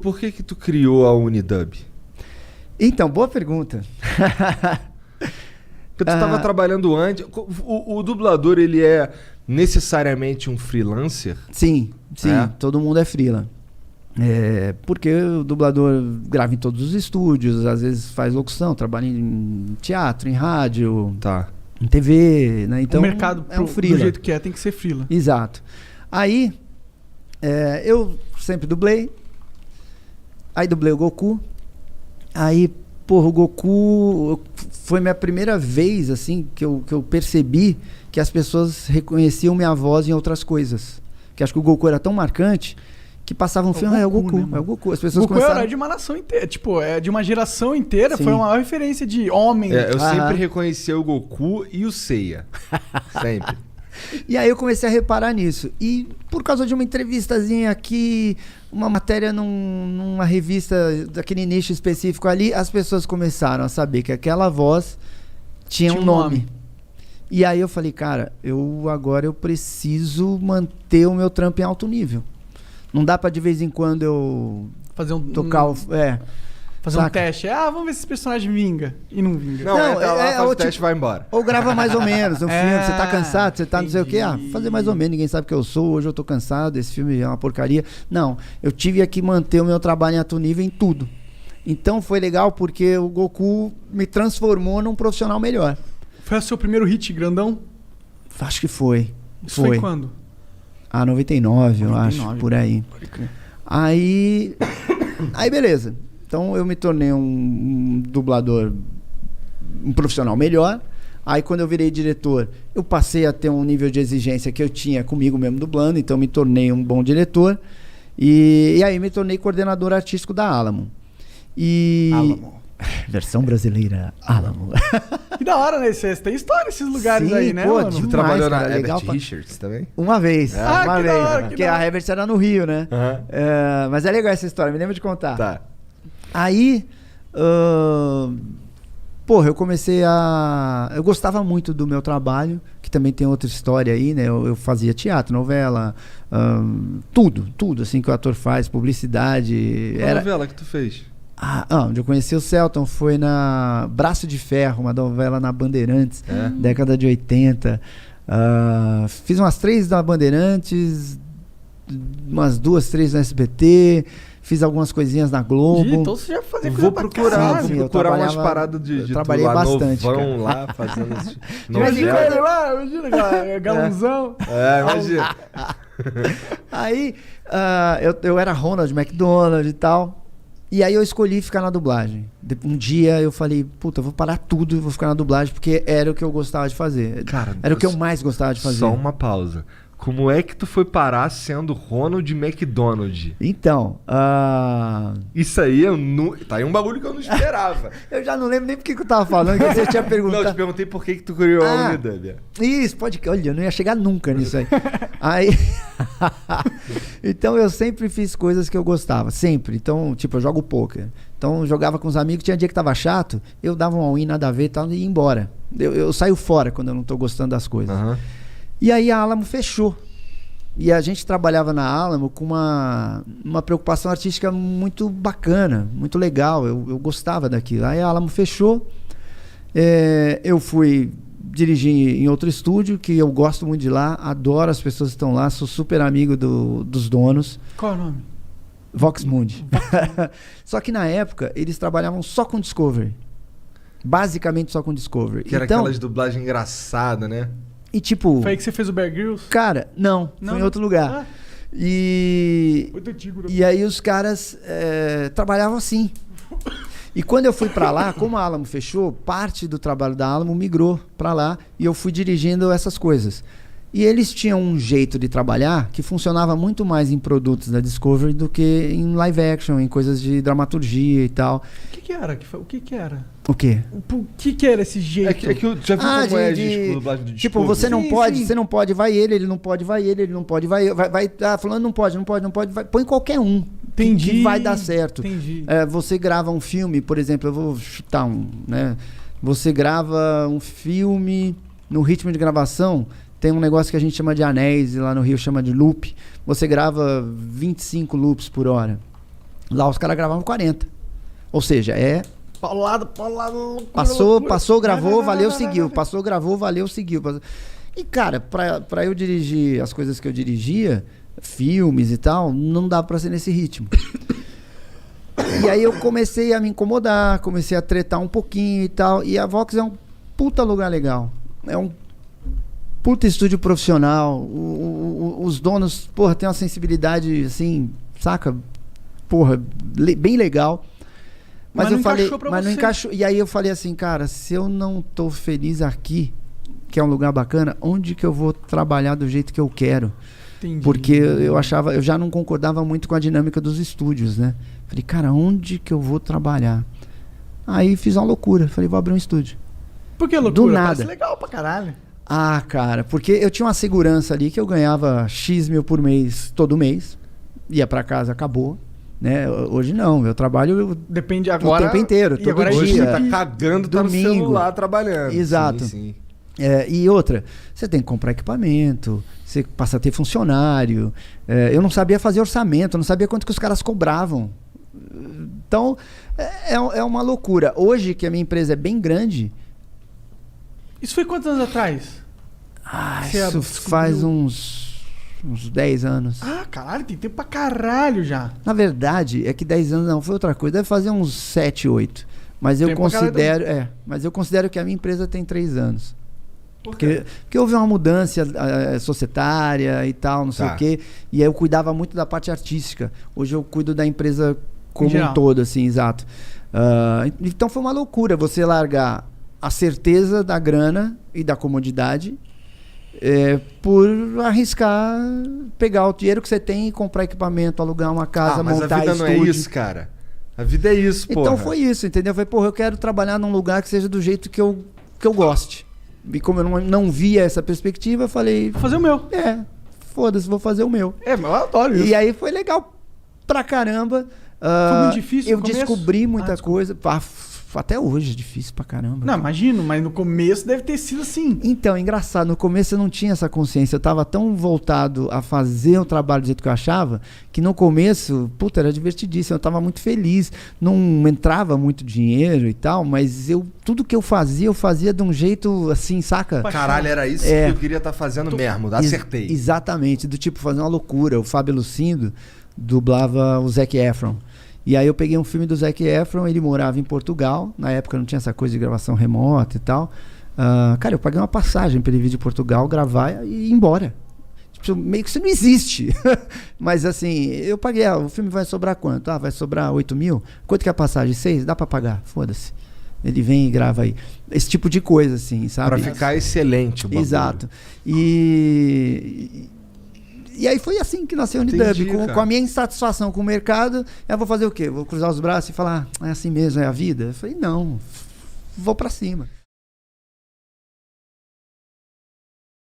por que que tu criou a Unidub? Então, boa pergunta. Porque tu estava trabalhando antes. O dublador, ele é necessariamente um freelancer? Sim, todo mundo é freela. Porque o dublador grava em todos os estúdios, às vezes faz locução, trabalha em teatro, em rádio, em TV, né? Então, o mercado é um freela. Do jeito que tem que ser freela. Exato. Aí, eu sempre dublei. Aí dublei o Goku. Aí, porra, o Goku foi minha primeira vez, assim, que eu percebi que as pessoas reconheciam minha voz em outras coisas. Que acho que o Goku era tão marcante que passava um filme, é o Goku, né, é o Goku. As pessoas Goku começaram... é de uma nação inteira, tipo, é de uma geração inteira, Sim. foi uma maior referência de homem. Eu sempre reconheci o Goku e o Seiya. Sempre. E aí eu comecei a reparar nisso. E por causa de uma entrevistazinha aqui, uma matéria numa revista daquele nicho específico ali, as pessoas começaram a saber que aquela voz tinha um nome. E aí eu falei, cara, agora eu preciso manter o meu trampo em alto nível. Não dá pra de vez em quando eu fazer fazer um teste. Vamos ver se esse personagem vinga. E não vinga. Não, faz o teste e vai embora. Ou grava mais ou menos um filme. Você tá cansado, você tá não sei o quê. Fazer mais ou menos, ninguém sabe que eu sou. Hoje eu tô cansado, esse filme é uma porcaria. Não, eu tive que manter o meu trabalho em alto nível em tudo. Então foi legal porque o Goku me transformou num profissional melhor. Foi o seu primeiro hit grandão? Acho que foi. Isso foi quando? 99, eu acho, por aí. Aí beleza. Então eu me tornei um dublador, um profissional melhor. Aí quando eu virei diretor, eu passei a ter um nível de exigência que eu tinha comigo mesmo dublando, então me tornei um bom diretor. E aí me tornei coordenador artístico da Alamo. Alamo. Versão brasileira, Alamo. Que da hora, né? Você tem história nesses lugares. Sim, aí, né, pô, mano? Você trabalhou na Herbert Richards também? Uma vez. Uma vez. Porque a Herbert era no Rio, né? Uhum. Mas é legal essa história, me lembro de contar. Tá. Aí, eu comecei eu gostava muito do meu trabalho, que também tem outra história aí, né? Eu fazia teatro, novela, tudo assim que o ator faz, publicidade. Qual novela que tu fez? Onde eu conheci o Celton foi na Braço de Ferro, uma novela na Bandeirantes, década de 80. Fiz umas 3 na Bandeirantes, umas 2, 3 no SBT. Fiz algumas coisinhas na Globo. Então você já fazia coisa Vou procurar umas paradas de trabalhei lá, bastante, novão lá, fazendo imagina ele lá, imagina, galãozão. Imagina. Aí, eu era Ronald McDonald e tal. E aí eu escolhi ficar na dublagem. Um dia eu falei, puta, eu vou parar tudo e vou ficar na dublagem, porque era o que eu gostava de fazer. Cara, era o que eu mais gostava de fazer. Só uma pausa. Como é que tu foi parar sendo Ronald McDonald? Então, isso aí tá aí um bagulho que eu não esperava. Eu já não lembro nem porque que eu tava falando, que você tinha perguntado. Não, eu te perguntei por que tu criou a Unidub. Isso, olha, eu não ia chegar nunca nisso aí. Então eu sempre fiz coisas que eu gostava, sempre. Então, tipo, eu jogo poker. Então eu jogava com os amigos, tinha dia que tava chato, eu dava um all-in, nada a ver e tal, e ia embora. Eu saio fora quando eu não tô gostando das coisas. Uhum. E aí a Alamo fechou. E a gente trabalhava na Alamo com uma preocupação artística muito bacana, muito legal. Eu gostava daquilo. Aí a Alamo fechou. Eu fui dirigir em outro estúdio, que eu gosto muito de lá. Adoro as pessoas que estão lá. Sou super amigo dos donos. Qual é o nome? Vox Mundi. Só que na época, eles trabalhavam só com Discovery. Basicamente só com Discovery. Que era aquelas dublagens engraçadas, né? E tipo... Foi aí que você fez o Bear Grylls? Cara, não. Foi em outro lugar. E aí os caras trabalhavam assim. E quando eu fui pra lá, como a Alamo fechou, parte do trabalho da Alamo migrou pra lá e eu fui dirigindo essas coisas. E eles tinham um jeito de trabalhar que funcionava muito mais em produtos da Discovery do que em live action, em coisas de dramaturgia e tal. O que era? O que era? O quê? O que era esse jeito? É que eu já vi como é a dublagem do Discovery. Tipo, você não pode, você não pode, vai ele não pode, vai ele não pode, vai falando não pode, vai, põe qualquer um. Entendi. Que vai dar certo. Entendi. Você grava um filme, por exemplo, eu vou chutar né? Você grava um filme no ritmo de gravação, tem um negócio que a gente chama de anéis, e lá no Rio chama de loop. Você grava 25 loops por hora. Lá os caras gravavam 40. Ou seja, Paulado. Passou, gravou, valeu, seguiu. Passou, gravou, valeu, seguiu. E, cara, pra eu dirigir as coisas que eu dirigia, filmes e tal, não dava pra ser nesse ritmo. E aí eu comecei a me incomodar, comecei a tretar um pouquinho e tal. E a Vox é um puta lugar legal. É um puta estúdio profissional. Os donos, porra, tem uma sensibilidade, assim, saca? Porra, bem legal. Mas eu falei, mas não encaixou. E aí eu falei assim, cara, se eu não tô feliz aqui, que é um lugar bacana, onde que eu vou trabalhar do jeito que eu quero? Entendi. Porque eu já não concordava muito com a dinâmica dos estúdios, né? Falei, cara, onde que eu vou trabalhar? Aí fiz uma loucura, falei, vou abrir um estúdio. Por que loucura? Do nada. Parece legal pra caralho. Ah, cara, porque eu tinha uma segurança ali que eu ganhava X mil por mês, todo mês, ia pra casa, acabou. Né? Hoje não, eu trabalho depende agora, o tempo inteiro, todo dia. Hoje você tá cagando, tá no celular trabalhando. Exato. Sim. E outra, você tem que comprar equipamento, você passa a ter funcionário. Eu não sabia fazer orçamento, não sabia quanto que os caras cobravam. Então, é uma loucura. Hoje, que a minha empresa é bem grande... Isso foi quantos anos atrás? Isso faz uns 10 anos. Ah, caralho, tem tempo pra caralho já. Na verdade, é que 10 anos não, foi outra coisa. Deve fazer uns 7, 8. Mas eu considero, mas eu considero que a minha empresa tem 3 anos. Porque houve uma mudança societária e tal, não sei o quê. E aí eu cuidava muito da parte artística. Hoje eu cuido da empresa como um todo, assim, exato. Então foi uma loucura você largar a certeza da grana e da comodidade por arriscar pegar o dinheiro que você tem e comprar equipamento, alugar uma casa, montar estúdio. Mas a vida não é isso, cara. A vida é isso, porra. Então foi isso, entendeu? Eu falei, porra, eu quero trabalhar num lugar que seja do jeito que eu goste. E como eu não via essa perspectiva, eu falei... Vou fazer o meu. Foda-se, vou fazer o meu. Eu adoro isso. E aí foi legal pra caramba. Foi muito difícil no começo? Descobri muita coisa. Até hoje é difícil pra caramba. Não, imagino, mas no começo deve ter sido assim. Então, engraçado, no começo eu não tinha essa consciência. Eu tava tão voltado a fazer o trabalho do jeito que eu achava, que no começo, puta, era divertidíssimo. Eu tava muito feliz. Não entrava muito dinheiro e tal, mas tudo que eu fazia de um jeito assim, saca? Caralho, era isso que eu queria estar fazendo mesmo, acertei. Exatamente, do tipo fazer uma loucura. O Fábio Lucindo dublava o Zac Efron. E aí eu peguei um filme do Zac Efron, ele morava em Portugal, na época não tinha essa coisa de gravação remota e tal. Cara, eu paguei uma passagem para ele vir de Portugal, gravar e ir embora. Tipo, meio que isso não existe. Mas assim, eu paguei, o filme vai sobrar quanto? Vai sobrar 8 mil? Quanto que é a passagem? 6? Dá para pagar? Foda-se. Ele vem e grava aí. Esse tipo de coisa, assim, sabe? Pra ficar excelente o bagulho. Exato. E aí foi assim que nasceu o Unidub, com a minha insatisfação com o mercado. Eu vou fazer o quê? Vou cruzar os braços e falar, é assim mesmo, é a vida? Eu falei, não, vou pra cima.